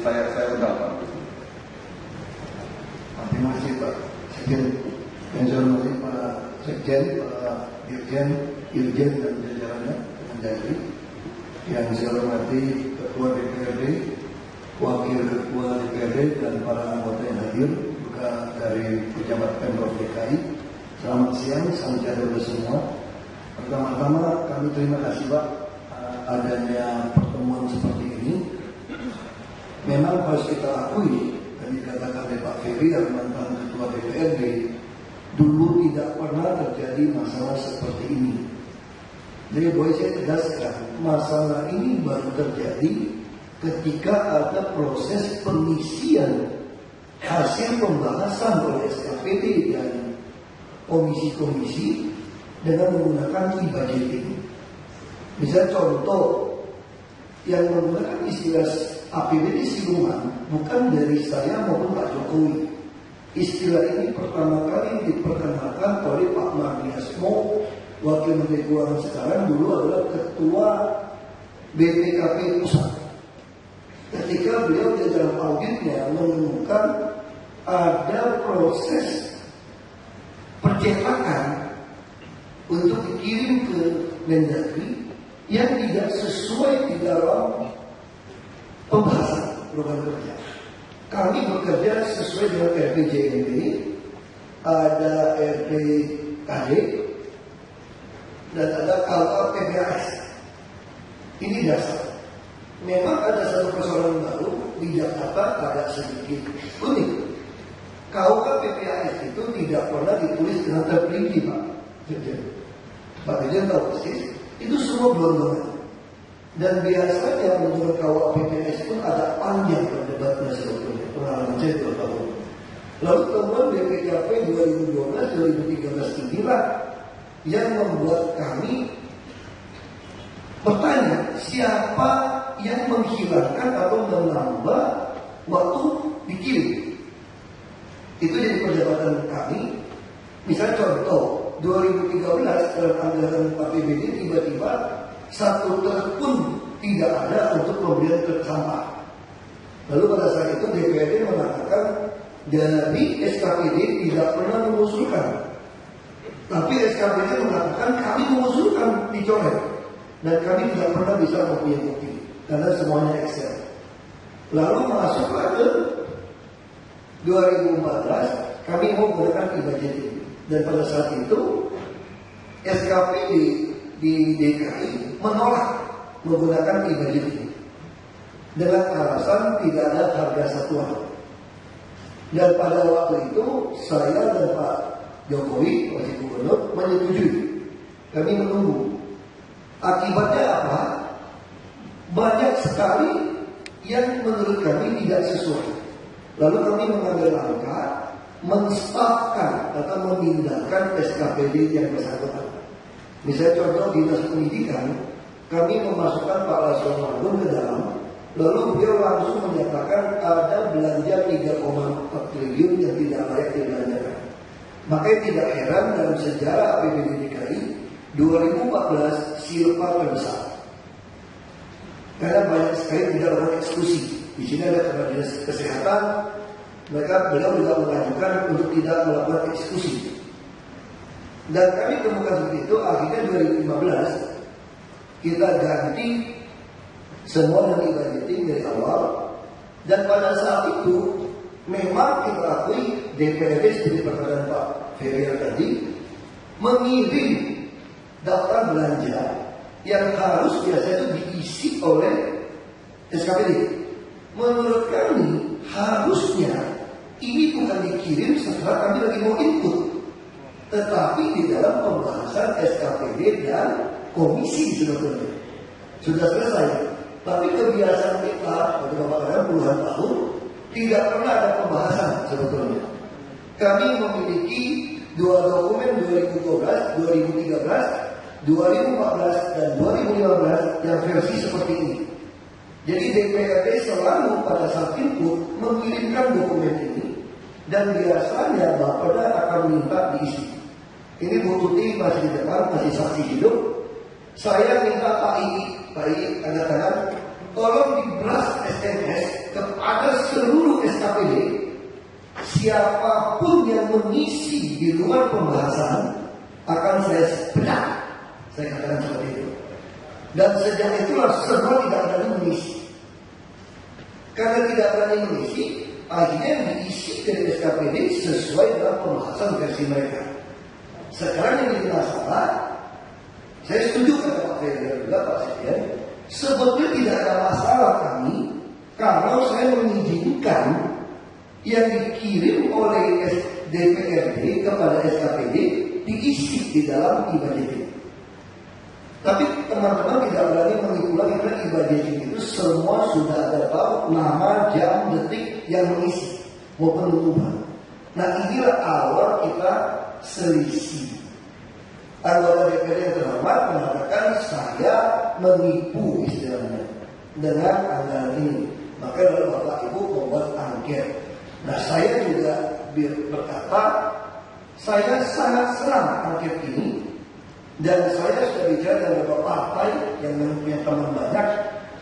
saya udah Pak. Terima kasih Pak Sekjen. Yang saya hormati Pak Sekjen, Pak Dirjen, Irjen dan jajarannya Mendagri. Yang saya hormati Ketua DPRD, Wakil Ketua DPRD dan para anggota yang hadir juga dari pejabat Pemprov DKI. Selamat siang, salam sejahtera semua. Pertama-tama kami terima kasih Pak adanya pertemuan seperti ini. Memang harus kita akui, tadi dikatakan oleh Pak Ferry yang mantan Ketua DPRD, dulu tidak pernah terjadi masalah seperti ini. Jadi boleh saya tegaskan, masalah ini baru terjadi ketika ada proses pengisian hasil pembahasan oleh SKPD dan komisi-komisi dengan menggunakan e-budgeting. Misalnya contoh yang menggunakan istilah APBD siluman bukan dari saya maupun Pak Jokowi. Istilah ini pertama kali diperkenalkan oleh Pak Mardiasmo, Wakil Menteri Keuangan sekarang, dulu adalah Ketua BPKP Pusat. Ketika beliau di dalam auditnya menemukan ada proses percetakan untuk dikirim ke Mendagri yang tidak sesuai di dalam pembahasan program kerja. Kami bekerja sesuai dengan RPJMD, ada RPKD, dan ada KUA PPAS. Ini dasar. Memang ada satu persoalan baru di Jakarta agak sedikit unik. KUA PPAS itu tidak pernah ditulis dengan terperinci Pak Dirjen. Pak Dirjen tahu persis, itu semua gelondongan. Dan biasanya menurut KUA PPAS pun agak panjang perdebatannya sebetulnya. Pengalaman saya 2 tahun. Lalu temuan BPKP 2012-2013 inilah yang membuat kami bertanya siapa yang menghilangkan atau menambah waktu dikirim. Itu jadi perdebatan kami. Misalnya contoh 2013 dalam anggaran APBD tiba-tiba 1 truk pun tidak ada untuk pembelian truk sampah. Lalu pada saat itu DPRD mengatakan dari SKPD tidak pernah mengusulkan, tapi SKPD mengatakan kami mengusulkan dicoret dan kami tidak pernah bisa mempunyai bukti karena semuanya Excel. Lalu masuklah ke 2014 kami mau menggunakan e-budgeting dan pada saat itu SKPD di DKI menolak menggunakan e-budgeting dengan alasan tidak ada harga satuan. Dan pada waktu itu saya dan Pak Jokowi, Wakil Gubernur, menyetujui. Kami menunggu. Akibatnya apa? Banyak sekali yang menurut kami tidak sesuai. Lalu kami mengambil langkah menstafkan atau memindahkan SKPD yang bersangkutan. Misalnya contoh Dinas Pendidikan, kami memasukkan Pak Laslo Magung ke dalam. Lalu beliau langsung menyatakan ada belanja 3,4 triliun yang tidak layak dibelanjakan. Makanya tidak heran dalam sejarah APBD DKI 2014 silpa terbesar. Karena banyak sekali tidak melakukan eksekusi. Di sini ada Kepala Dinas Kesehatan, beliau juga mengajukan untuk tidak melakukan eksekusi. Dan kami temukan seperti itu, akhirnya 2015 kita ganti semua yang e-budgeting dari awal. Dan pada saat itu memang kita akui DPRD seperti perkataan Pak Ferry tadi mengirim daftar belanja yang harus biasanya itu diisi oleh SKPD. Menurut kami harusnya ini bukan dikirim setelah kami lagi mau input, tetapi di dalam pembahasan SKPD dan komisi sudah selesai. Tapi kebiasaan kita, bagi Bapak puluhan tahun, tidak pernah ada pembahasan sebetulnya. Kami memiliki 2 dokumen 2012, 2013, 2014, dan 2015 yang versi seperti ini. Jadi DPRD selalu pada saat input mengirimkan dokumen ini, dan biasanya Bapeda akan minta diisi. Ini Bu Tuti masih di depan, masih saksi hidup. Saya minta Pak I tanda tangan, tolong di blast SMS kepada siapapun yang mengisi di luar pembahasan akan saya bedah. Saya katakan seperti itu. Dan sejak itulah semua tidak berani mengisi. Karena tidak berani mengisi, akhirnya diisi dari SKPD sesuai dengan pembahasan versi mereka. Sekarang yang jadi masalah, saya setuju dengan Pak Federal juga Pak Sekjen, sebetulnya tidak ada masalah kami kalau saya mengizinkan yang dikirim oleh DPRD kepada SKPD diisi di dalam e-budgeting. Tapi teman-teman tidak berani mengikuti karena e-budgeting itu semua sudah ada tahu nama, jam, detik yang mengisi maupun mengubah. Nah inilah awal kita selisih. Anggota DPRD yang terhormat mengatakan saya menipu istilahnya dengan anggaran ini. Maka lalu Bapak Ibu membuat angket. Nah saya juga berkata saya sangat senang angket ini. Dan saya sudah bicara dengan beberapa partai yang punya teman banyak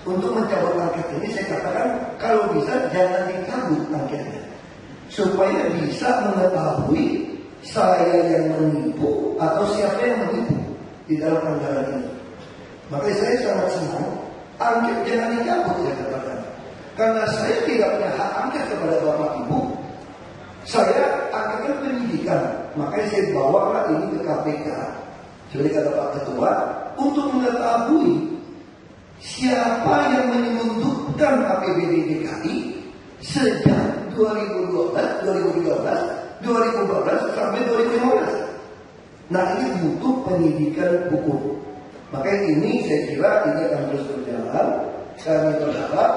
untuk mencabut angket ini. Saya katakan kalau bisa jangan dicabut angketnya supaya bisa mengetahui saya yang menipu atau siapa yang menipu di dalam anggaran ini. Makanya saya sangat senang angket jangan dicabut, saya katakan, karena saya tidak punya hak angket kepada Bapak Ibu. Saya angketkan penyidikan, makanya saya bawalah ini ke KPK. Seperti kata Pak Ketua, untuk mengetahui siapa yang menyelundupkan APBD DKI sejak 2012, 2012 sampai 2015. Nah ini butuh penyidikan hukum. Makanya ini saya kira ini akan terus berjalan. Kami berharap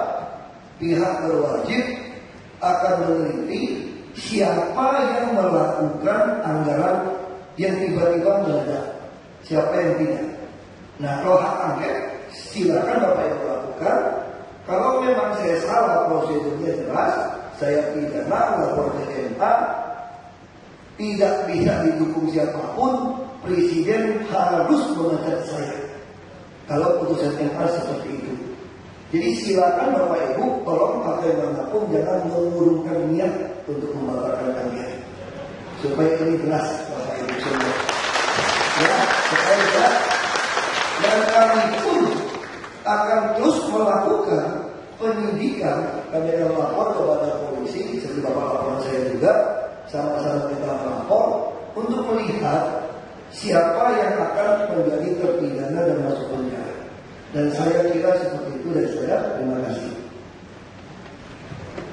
pihak berwajib akan meneliti siapa yang melakukan anggaran yang tiba-tiba meledak. Siapa yang tidak? Nah kalau hak angket silakan Bapak Ibu lakukan. Kalau memang saya salah prosedurnya jelas, saya pidana lapor ke MA, tidak bisa didukung siapapun, Presiden harus memecat saya. Kalau putusan MA seperti itu. Jadi silakan Bapak Ibu, tolong partai manapun jangan mengurungkan niat untuk membatalkan angket. Supaya ini jelas Bapak Ibu semua. Ya, supaya jelas. Dan kami pun akan terus melakukan penyidikan. Kami akan lapor kepada polisi, seperti Bapak laporan saya juga, sama-sama kita lapor untuk melihat siapa yang akan menjadi terpidana dan masuk penjara. Dan saya kira seperti itu dari saya. Terima kasih.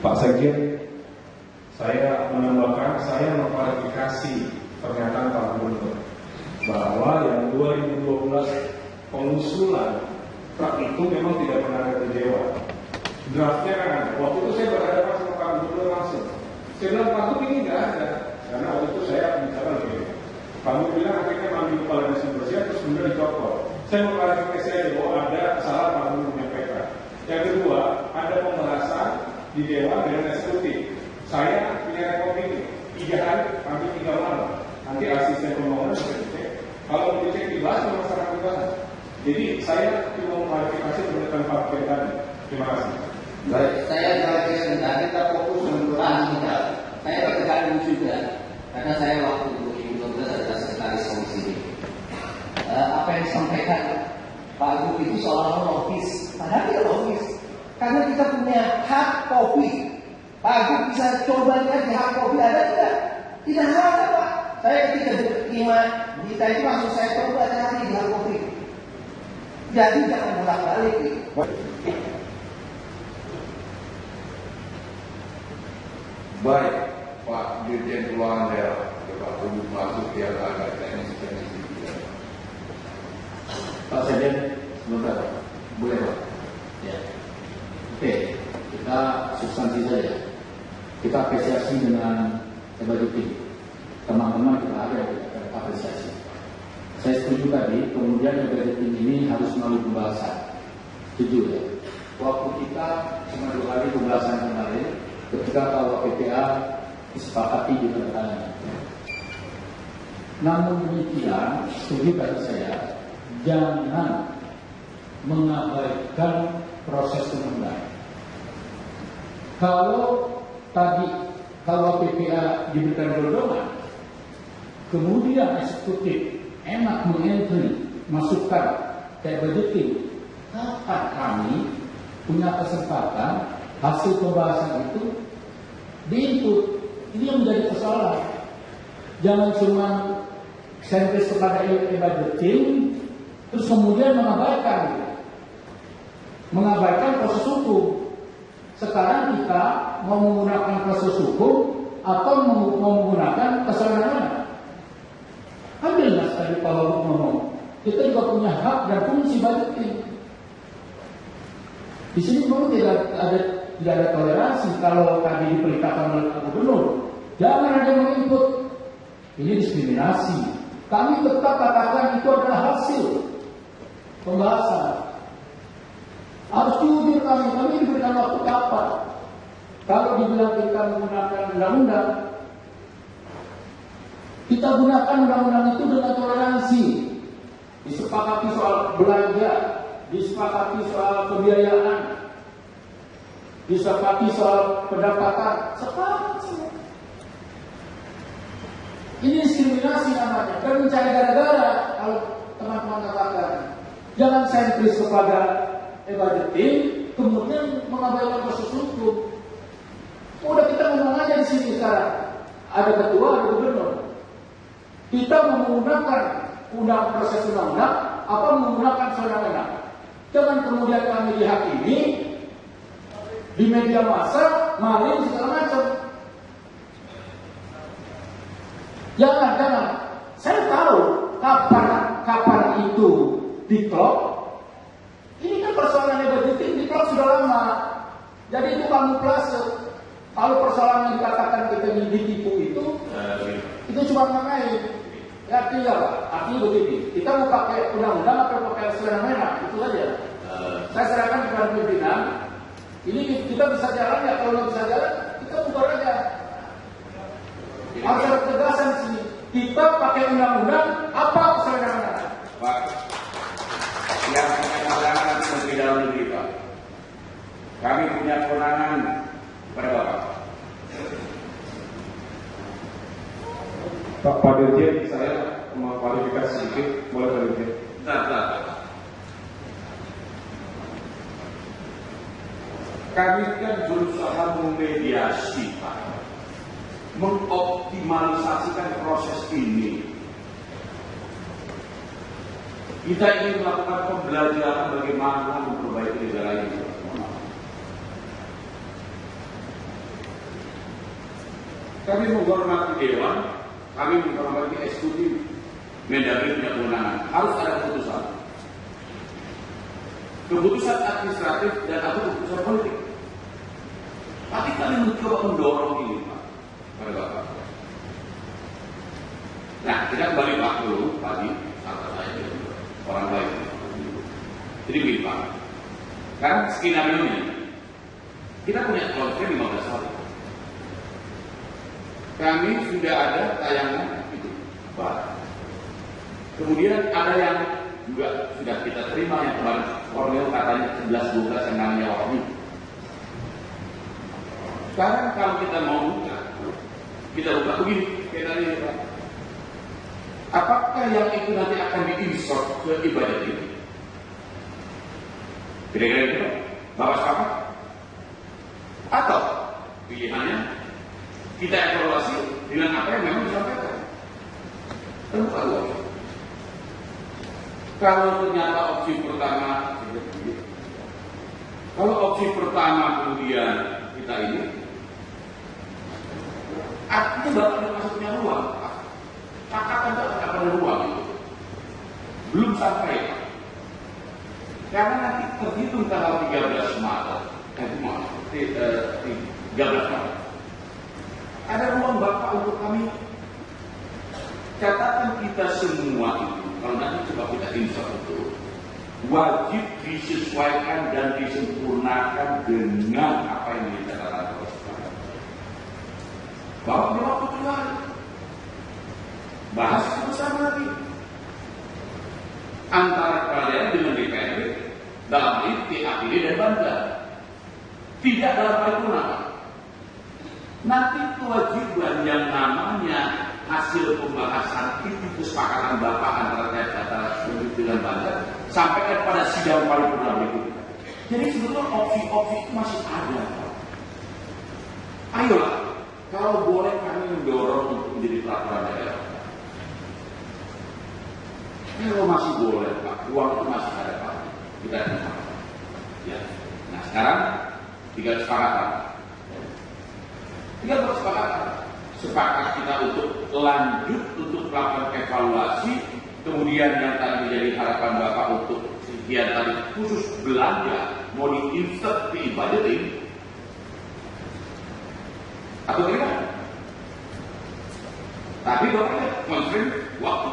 Pak Sekjen, saya menambahkan, saya mengklarifikasi pernyataan Pak Gubernur bahwa yang 2012 pengusulan truk itu memang tidak pernah ada di Dewa. Draftnya kan ada. Waktu itu saya berhadapan sama Pak Gubernur langsung. Saya bilang Pak Gubernur ini nggak ada, karena waktu itu saya bicara lebih. Pak Gubernur bilang akhirnya ambil kepala dinas bersih terus kemudian dicopot. Saya mengklarifikasi aja bahwa ada salah Pak Gubernur menyampaikan. Yang kedua, ada pembahasan di Dewan dengan eksekutif. Saya punya rekor ini 3 hari sampai 3 malam. Nanti asisten pembangunan bisa dicek. Kalau mau dicek dibahas memang sangat dibahas. Jadi saya cuma mengklarifikasi pernyataan Pak Gubernur tadi. Terima kasih. Baik, saya klarifikasi tadi kita fokus untuk kita. Saya tekankan juga karena saya waktu 2012 adalah sekretaris komisi ini. Apa yang disampaikan Pak Gub itu seolah-olah logis, padahal tidak logis. Karena kita punya hak kopi. Pak Gub bisa coba lihat di hak kopi ada tidak? Tidak ada Pak. Saya ketika terima berita itu langsung saya coba cari di hak kopi. Jadi jangan bolak-balik. Baik, Pak Dirjen Keuangan Daerah, Pak Gubernur masuk yang agak teknis. Pak Sekjen, sebentar, boleh Pak? Ya. Oke, kita substansi saja. Kita apresiasi dengan budgeting. Teman-teman kita ada yang kita apresiasi. Saya setuju tadi, kemudian budgeting ini harus melalui pembahasan. Setuju ya. Waktu kita cuma 2 kali pembahasan kemarin, ketika KUHPPA disepakati di tangan. Namun demikian, setuju tadi saya, jangan mengabaikan proses pengembangan. Kalau tadi kalau PPA diberikan dorongan, kemudian eksekutif enak mengentry, masukkan kayak budgeting, kapan kami punya kesempatan hasil pembahasan itu diinput? Ini yang menjadi persoalan. Jangan cuma sentris kepada budgeting, terus kemudian mengabaikan proses hukum. Sekarang kita mau menggunakan proses hukum atau mau menggunakan kesewenang-wenang. Kan jelas tadi Pak Wagub ngomong, kita juga punya hak dan fungsi budgeting. Di sini memang tidak ada toleransi. Kalau tadi diperintahkan oleh Pak Gubernur, jangan ada menginput. Ini diskriminasi. Kami tetap katakan itu adalah hasil pembahasan. Harus jujur kami diberikan waktu kapan? Kalau dibilang kita menggunakan undang-undang, kita gunakan undang-undang itu dengan toleransi. Disepakati soal belanja, disepakati soal pembiayaan, disepakati soal pendapatan, sepakat semua. Ini diskriminasi namanya, dan mencari gara-gara kalau teman-teman katakan. Jangan sentris kepada budgeting, kemudian mengabaikan proses hukum. Udah kita ngomong aja di sini sekarang. Ada ketua, ada gubernur. Kita menggunakan proses undang-undang, apa menggunakan sewenang-wenang. Jangan kemudian kami dihakimi di media massa, maling segala macam. Jangan. Saya tahu kapan itu diklop. Ini kan persoalan budgeting diklop sudah lama. Jadi itu kamuflase. Kalau persoalan yang dikatakan kita ditipu itu cuma main. Ya artinya begini. Kita mau pakai undang-undang atau pakai sewenang-wenang, itu saja. Saya serahkan kepada pimpinan. Ini kita bisa jalan ya, kalau nggak bisa jalan kita bubar aja. Harus ada ketegasan di sini. Kita pakai undang-undang apa sewenang-wenang? Pak, yang punya kewenangan nanti Menteri Dalam Negeri, Pak. Kami punya kewenangan pada Bapak. Pak Dirjen, saya mau klarifikasi sedikit, boleh Pak Dirjen? Bentar. Kami kan berusaha memediasi, Pak, mengoptimalisasikan proses ini. Kita ingin melakukan pembelajaran bagaimana memperbaiki negara ini. Kami menghormati Dewan, kami menghormati eksekutif, Mendagri punya kewenangan. Harus ada keputusan. Keputusan administratif dan atau keputusan politik. Tapi kami mencoba mendorong ini, Pak, pada Bapak. Nah, kita kembali Pak dulu, tadi, kata saya, orang lain. Jadi begini, Pak. Kan skenario-nya, kita punya kontrak 15 hari. Kami sudah ada tayangan itu, Pak. Kemudian ada yang juga sudah kita terima yang kemarin Kornel katanya 11-12 yang namanya Wahmi. Sekarang kalau kita mau buka, kita buka begini, kayak tadi Pak. Apakah yang itu nanti akan diinsert ke ibadah ini? Kira-kira itu, Bapak sepakat? Atau pilihannya kita evaluasi dengan apa yang memang disampaikan. Tentu Allah. Kalau ternyata opsi pertama, kemudian kita ini, artinya bakal masuknya ruang. Katakan tak ada ruang itu. Belum sampai. Karena nanti terhitung tanggal 13 Maret. 13 Maret. Ada ruang Bapak untuk kami. Catatan kita semua itu, kalau nanti coba kita insert itu, wajib disesuaikan dan disempurnakan dengan apa yang dikatakan oleh sekarang. Bapak punya waktu keluar. Bahas itu bersama lagi. Antara kalian dengan DPRD dalam ini TAPD dan Bangga. Tidak dalam paripurna. Nanti kewajiban yang namanya hasil pembahasan itu kesepakatan Bapak antara dengan Banjar sampai pada sidang paripurna berikutnya. Jadi sebetulnya opsi-opsi itu masih ada. Ayolah, kalau boleh kami mendorong untuk menjadi peraturan daerah. Kalau masih boleh, Pak, uang itu masih ada, Pak. Kita terima. Ya. Nah sekarang tinggal kesepakatan. Tinggal kesepakatan. Sepakat kita untuk lanjut untuk melakukan evaluasi. Kemudian yang tadi menjadi harapan Bapak untuk sekian tadi khusus belanja mau di-insert di budgeting atau gimana? Tapi Bapak konsen waktu.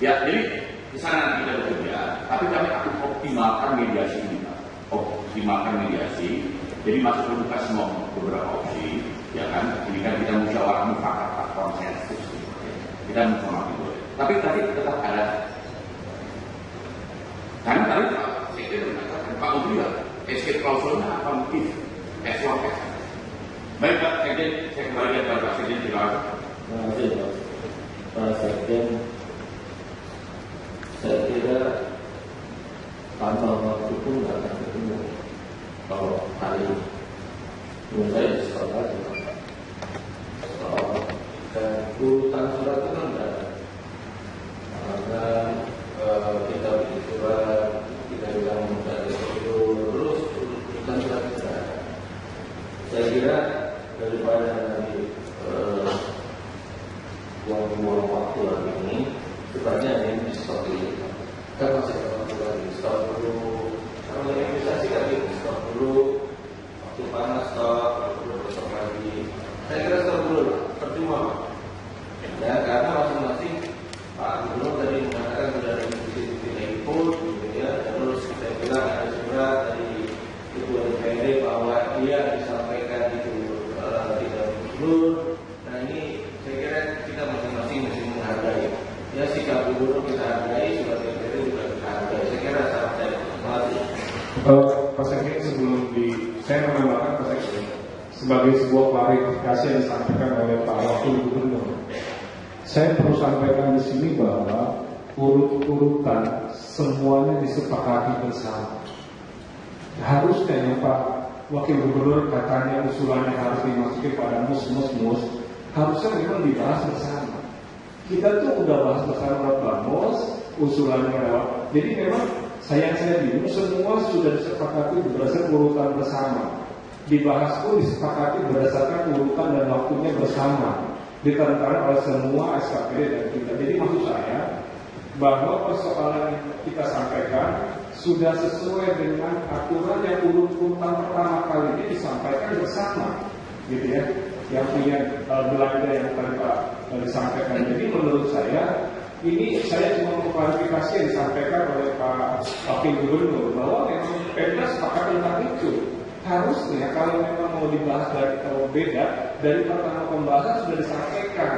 Ya, jadi di sana kita bekerja, tapi kami akan optimalkan mediasi ini, Pak. Optimalkan mediasi. Jadi masuk membuka semua beberapa opsi, ya kan? Ini kan kita musyawarah mufakat konsensus. Kita menghormati boleh. Tapi tadi tetap ada. Karena tadi Pak Sekjen mengatakan Pak Menteri ya, escape klausulnya apa mungkin? S1. Baik Pak Sekjen, saya kembalikan kepada Pak Sekjen. Terima kasih Pak Sekjen. Saya kira tanpa waktu pun nggak akan ketemu kalau hari ini. Menurut saya sekolah dan urutan surat itu kan nggak ada. Karena kita bikin surat, kita bilang dari itu terus urutan surat tidak ada. Saya kira daripada nanti buang-buang waktu lagi ini, sebenarnya ini di stop dulu. Kan masih ada waktu lagi, stop dulu. Kalau investasi kan di stop dulu. Waktu panas stop, besok lagi. Saya kira stop dulu, percuma. Ya, karena masing-masing Pak Gubernur tadi mengatakan sudah ada institusi input, gitu ya. Terus kita bilang ada surat dari Ketua DPRD bahwa dia disampaikan itu tidak mundur. Nah ini saya kira kita masing-masing mesti menghargai. Ya sikap Gubernur kita hargai, surat DPRD juga kita hargai. Saya kira sangat saya hormati. Pak Sekjen, sebelum saya menambahkan Pak Sekjen sebagai sebuah klarifikasi yang disampaikan oleh Pak Wakil Gubernur. Saya perlu sampaikan di sini bahwa urut-urutan semuanya disepakati bersama. Harusnya yang Pak Wakil Gubernur katanya usulannya harus dimasuki pada mus, harusnya memang dibahas bersama. Kita tuh udah bahas bersama Pak Mus, usulannya lewat. Jadi memang saya bingung, semua sudah disepakati berdasarkan urutan bersama. Dibahas pun disepakati berdasarkan urutan dan waktunya bersama. Ditentukan oleh semua SKPD dan kita. Jadi maksud saya bahwa persoalan yang kita sampaikan sudah sesuai dengan aturan yang urutan pertama kali ini disampaikan bersama, gitu ya. Yang punya belanja yang tadi Pak disampaikan. Jadi menurut saya ini saya cuma mengklarifikasi yang disampaikan oleh Pak Wakil Gubernur bahwa memang Pemda sepakat tentang itu. Harusnya kalau memang mau dibahas dari kalau beda dari pertama pembahasan sudah disampaikan.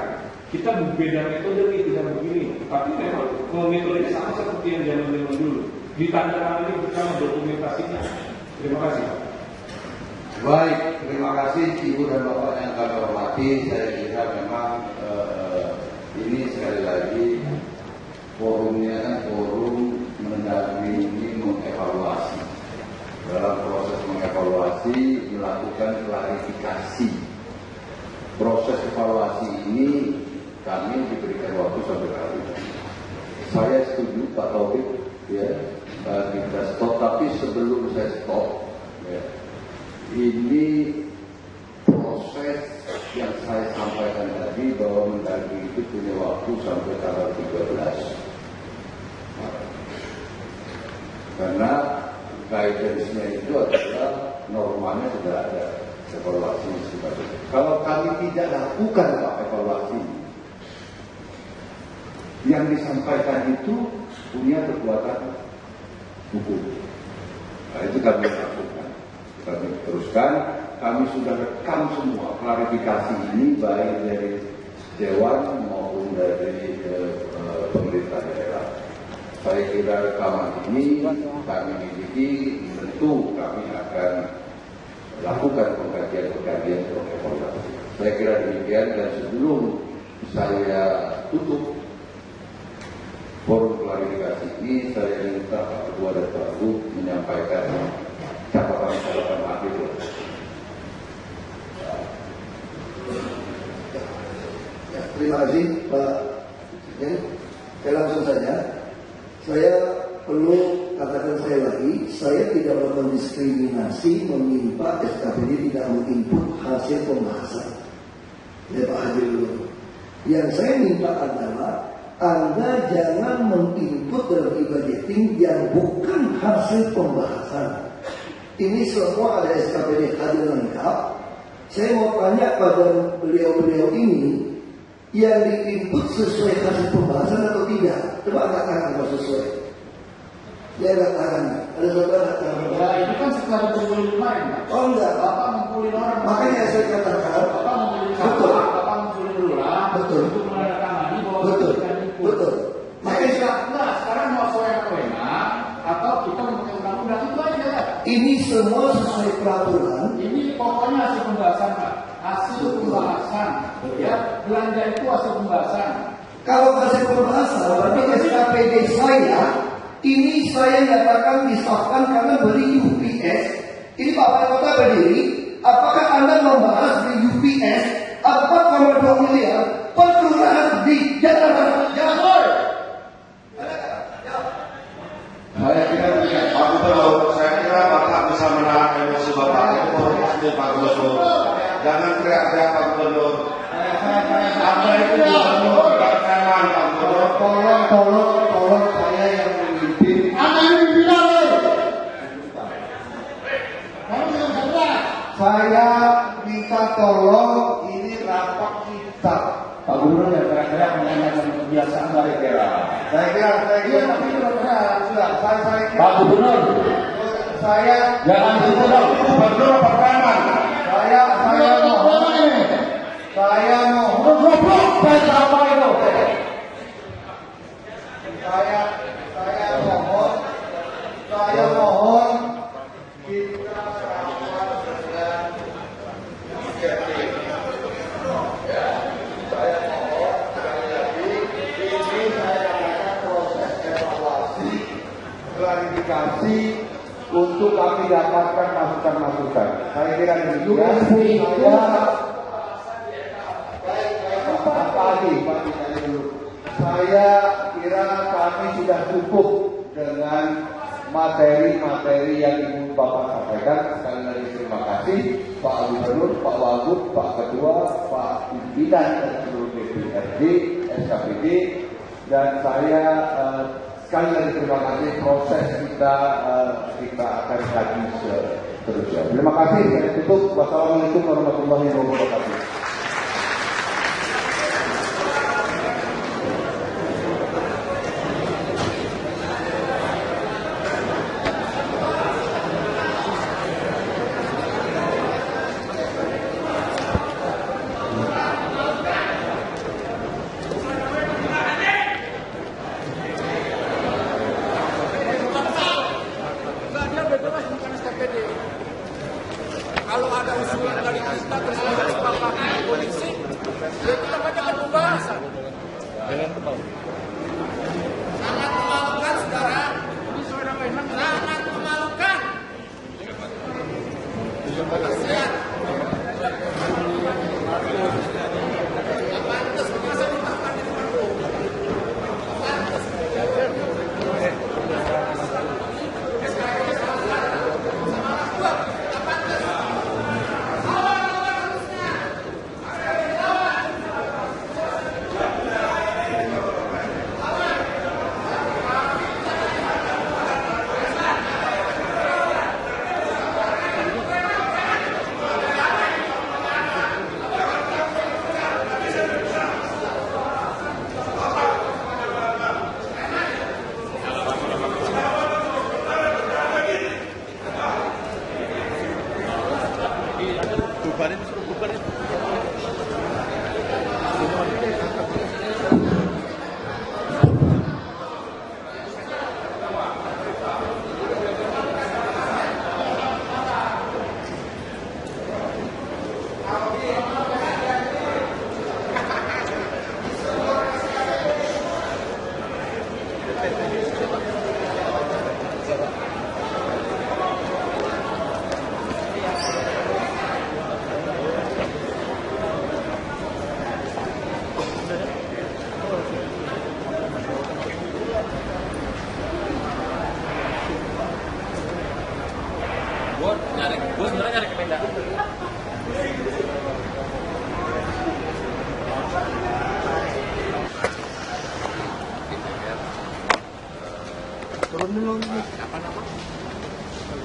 Kita berbeda metode nih, tidak begini. Tapi memang metodenya sama seperti yang zaman dulu. Ditandatangani bersama dokumentasinya. Terima kasih. Baik, terima kasih Ibu dan Bapak yang kami hormati. Saya kira memang ini sekali lagi forumnya kan forum mendampingi mengevaluasi. Dalam proses mengevaluasi melakukan klarifikasi. Proses evaluasi ini kami diberikan waktu sampai hari ini. Saya setuju Pak Taufik, ya, kita stop. Tapi sebelum saya stop, ya, ini proses yang saya sampaikan tadi bahwa Mendagri itu punya waktu sampai tanggal 13 Maret. Karena guidance-nya itu adalah normanya sudah ada evaluasi sebagainya. Kalau kami tidak lakukan evaluasi, yang disampaikan itu punya kekuatan hukum. Nah, itu kami lakukan. Kami teruskan, kami sudah rekam semua klarifikasi ini baik dari Dewan maupun dari pemerintah daerah. Saya kira rekaman ini kami miliki, tentu kami akan lakukan pengkajian evaluasi. Saya kira demikian, dan sebelum saya tutup forum klarifikasi ini, saya minta Pak Ketua dan Pak Wagub menyampaikan catatan akhir. Ya, terima kasih Pak. Ya, saya langsung saja. Saya perlu katakan sekali lagi, saya tidak mendiskriminasi menimpa SKPD tidak menginput hasil pembahasan. Ya Pak Haji dulu. Yang saya minta adalah Anda jangan menginput dalam e-budgeting yang bukan hasil pembahasan. Ini semua ada SKPD hadir lengkap. Saya mau tanya pada beliau-beliau ini, yang diinput sesuai hasil pembahasan atau tidak? Coba katakan kalau sesuai. Ya katakan. Ada saudara katakan. Ya itu kan setelah kumpulin kemarin, Pak. Oh enggak. Bapak ngumpulin orang. Makanya saya katakan. Bapak ngumpulin Betul. Bapak ngumpulin dulu lah. Betul. Untuk menandatangani bahwa Betul. kita input. Betul. Makanya sekarang mau wewenang atau kita memakai undang-undang itu aja ya. Ini semua sesuai peraturan. Ini pokoknya hasil pembahasan, Pak. Hasil pembahasan. Ya, belanja itu hasil pembahasan. Kalau hasil pembahasan, berarti SKPD saya, ini saya nyatakan disahkan karena beli UPS. Ini Pak Wali Kota berdiri, apakah Anda membahas beli UPS 4,2 miliar per kelurahan di Jakarta? Jawab. Pak Gubernur, saya kira Bapak bisa menahan emosi Bapak. Itu Pak Gubernur. Jangan teriak-teriak Pak Gubernur. Anda itu Gubernur, jangan Pak Gubernur. Tolong saya yang memimpin. Anda ini pimpinan, Saya minta tolong, ini rapat kita. Pak Gubernur yang kira-kira menanyakan kebiasaan dari kira. Saya kira tapi sudah saya kira. Pak Gubernur, Saya jangan gitu dong. Gubernur apa preman? saya mohon Goblok, baca apa itu? saya mohon kita rapat dengan objektif. Ya, saya mohon sekali lagi ini saya adakan proses evaluasi, klarifikasi untuk kami dapatkan masukan-masukan. Saya kira demikian. Saya kira kami sudah cukup dengan materi-materi yang Ibu Bapak sampaikan. Sekali lagi terima kasih Pak Gubernur, Pak Wagub, Pak Ketua, Pak Pimpinan dan seluruh DPRD, SKPD, dan saya sekali lagi terima kasih. Proses kita akan kaji seterusnya. Terima kasih. Saya tutup. Wassalamualaikum warahmatullahi wabarakatuh. Kalau ada usulan dari kita terus kita sepakati Turun dulu. Apa nama?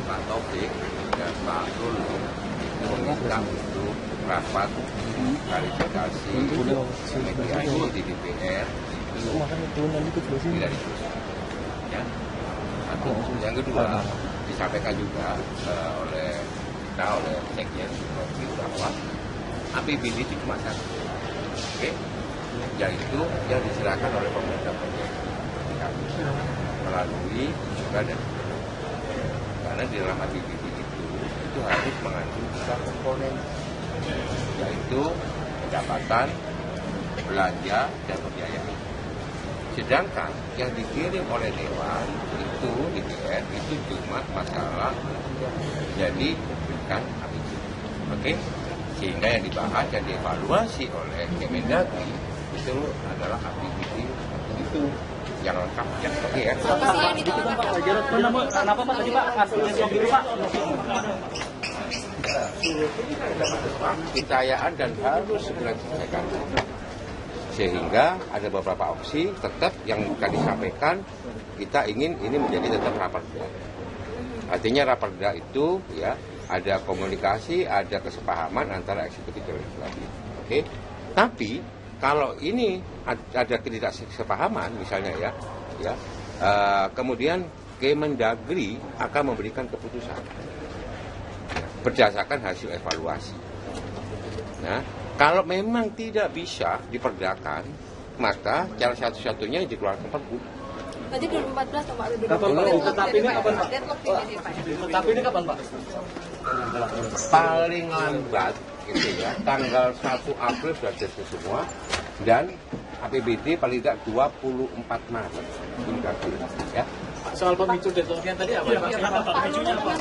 Pak Taufik dan Pak Rul itu meminta untuk rapat klarifikasi mediasi di DPR itu tidak diteruskan. Ya. Satu. Yang kedua disampaikan juga oleh Sekjen bahwa APBD itu cuma satu. Oke? Yaitu yang diserahkan oleh pemerintah melalui juga dan karena di dalam APBD itu harus mengandung tiga komponen, yaitu pendapatan, belanja, dan pembiayaan. Sedangkan yang dikirim oleh Dewan itu DPR itu cuma masalah jadi bukan APBD. Oke? Sehingga yang dibahas dan dievaluasi oleh Kemendagri itu adalah APBD itu yang lengkap, yang oke ya. Apa sih yang ditawarkan Pak? Kenapa Pak tadi Pak? Kecayaan dan harus segera diselesaikan. Sehingga ada beberapa opsi tetap yang tadi disampaikan, kita ingin ini menjadi tetap raperda. Artinya raperda itu ya ada komunikasi, ada kesepahaman antara eksekutif dan legislatif. Oke? Tapi kalau ini ada ketidaksepahaman misalnya ya, kemudian Kemendagri akan memberikan keputusan berdasarkan hasil evaluasi. Nah, kalau memang tidak bisa diperdakan, maka cara satu-satunya dikeluarkan Pergub. Berarti 2014 Pak APBD. Tetap ini kapan Pak? Tetap ini kapan Pak? Paling lambat gitu ya, tanggal 1 April sudah selesai semua dan APBD paling tidak 24 Maret ya. Soal pemicu deadlock yang tadi apa? Kenapa Pak? Pemicunya apa?